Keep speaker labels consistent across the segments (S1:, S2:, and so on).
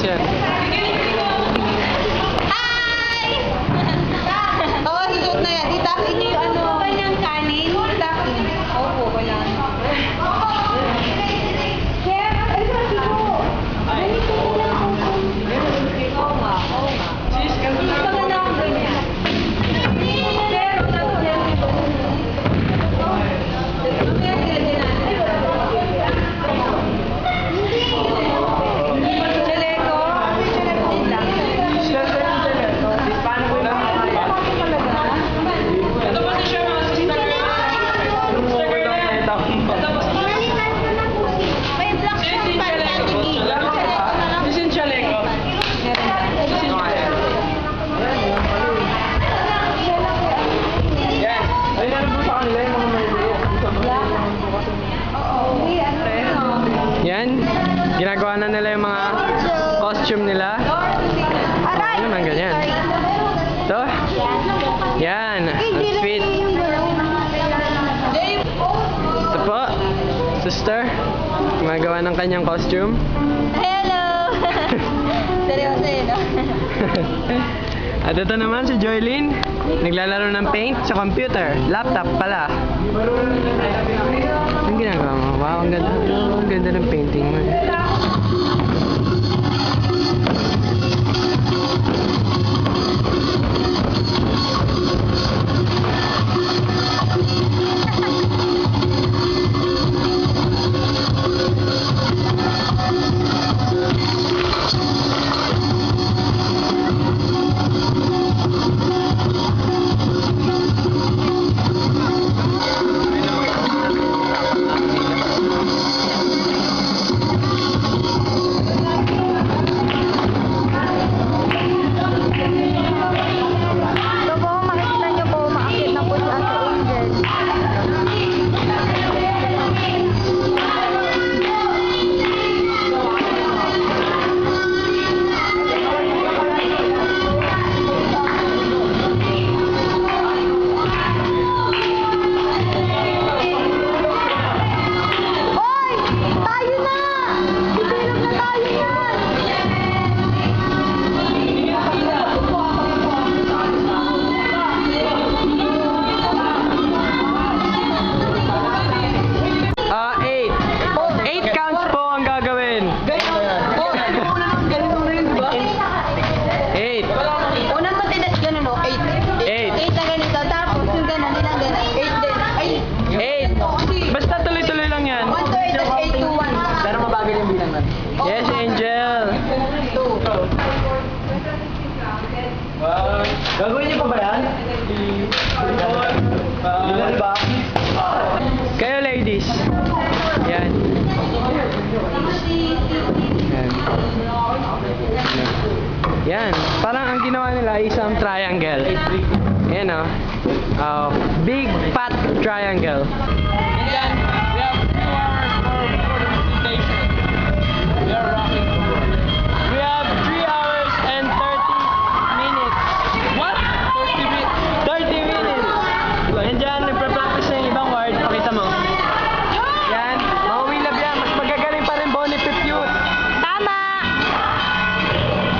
S1: yan.
S2: Hi! Oo, susuot na yan. Itakin niyo yung ano. Kanyang kanin. Itakin. Opo, wala. Kaya, ay, sabi ko. Ganito ko lang. Oo nga, oo nga. Gusto na akong ganyan. Pero, tapos yan ito.
S1: Yan, ginagawa na nila yung mga costume nila. Ano naman ganyan? Ito? Yan, ang sweet. Ito po, sister, gumagawa ng kanyang costume.
S2: Hello! Seryoso yun, no?
S1: At ito naman si Joylyn, naglalaro ng paint sa computer. Laptop pala. Anong ginagawa mo? Wow, ang ganda ng painting mo. Yes, Angel!
S3: Gagawin niyo pa ba yan? Ilan ba?
S1: Kayo ladies. Yan. Yan. Yan. Parang ang ginawa nila ay isang triangle. Yan o. Big fat triangle. We have 3 hours and 30 minutes. What? 30 minutes. Yan dyan, nagpa-practice na yung ibang word. Pakita mo. Yan. Mga wilab yan. Mas magagaling pa rin Bonifip yun.
S2: Tama!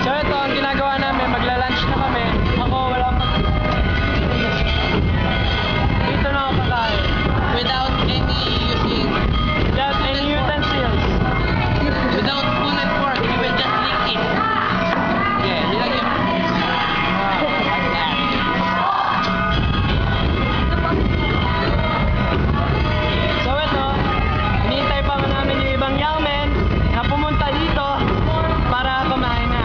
S1: So ito, ang ginagawa namin, magla-lunch na kami. Ako, wala pa. Dito na ako kakain.
S3: Without any using,
S1: Without any utensils.
S3: without spoon and fork, we will just lick it. Yeah, nilagyan mo. Like that.
S1: So ito, hinihintay pa namin yung ibang yangmen na pumunta dito para kumain na.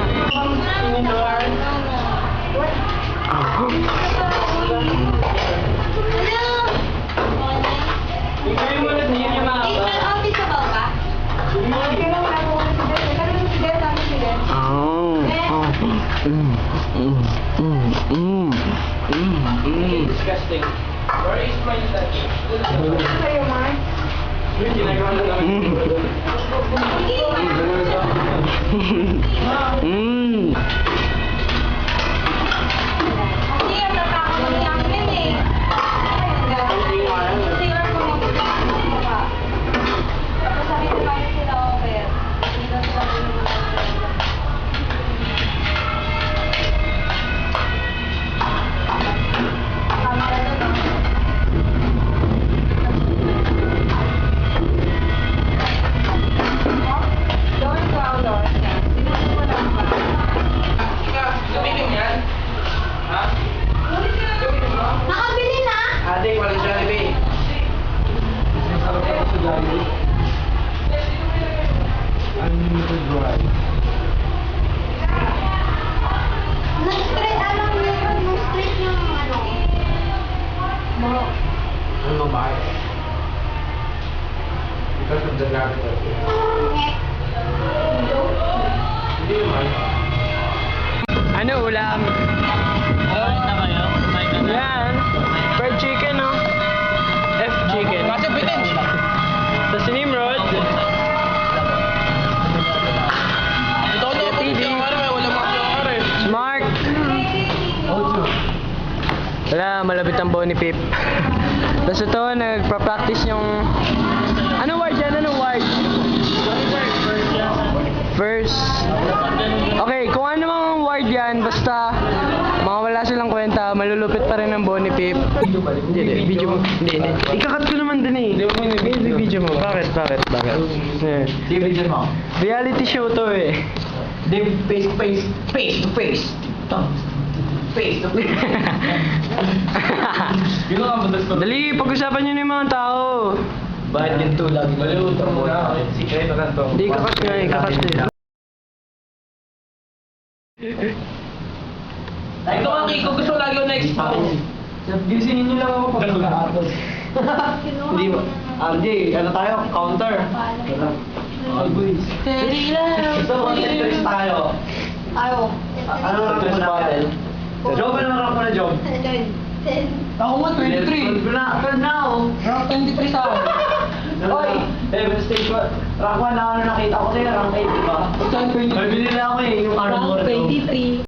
S1: Tingnan mo na din yung mga
S2: office ba ka?
S1: Disgusting. Where is my touch?
S2: Na-straight, alam mo yun, na-straight yung ano.
S4: Ano ba? Because of the gravity. Hindi naman.
S1: Ano ulam?
S3: Kumain na kayo? Kumain ka na?
S1: Yan. Fried chicken, no? F chicken.
S3: Kasi bitin.
S1: Tapos si Nimrod.
S3: Ito na ako
S1: TV.
S3: yung araw. Wala mo ako eh.
S1: Smart. Wala, malapit ang buo ni Pip. Tapos ito, nagpa-practice yung... Ano word yan? Ano word? First. Okay, kung ano mang word yan, basta mga wala silang kwenta, malulupit pa rin ang buo ni Pip. Hindi, video mo. Hindi. Ikakat ko naman din eh. Hindi, video mo. Bakit? Eh.
S4: David mo.
S1: Reality show to eh.
S4: David face to face. Face to face. Yun ang madalas ko.
S1: Dali, pag-usapan nyo na yung mga tao.
S4: Bakit ganito lagi maluto mo na? Sikreto na to.
S1: Hindi, kakat nga eh, kakat eh.
S3: Ito ang Kiko. Gusto lagi yung next pa.
S4: Gisingin niyo lang ako pag nag-aatos. Hindi ba? RJ, ano tayo? Counter. All boys.
S3: Steady lang.
S4: Gusto mo Tetris tayo?
S2: Ayaw.
S4: Ano rank mo natin? Job, ano rank mo na Job?
S3: Ako nga 23.
S4: 12 na ako.
S3: Rank 23 sa akin.
S4: Hoy! Level stage 1. Rank 1 na ano nakita ko sa'yo, rank 8, di ba?
S3: Ikaw 23.
S4: May binili ako eh, yung armor.
S3: Rank 23.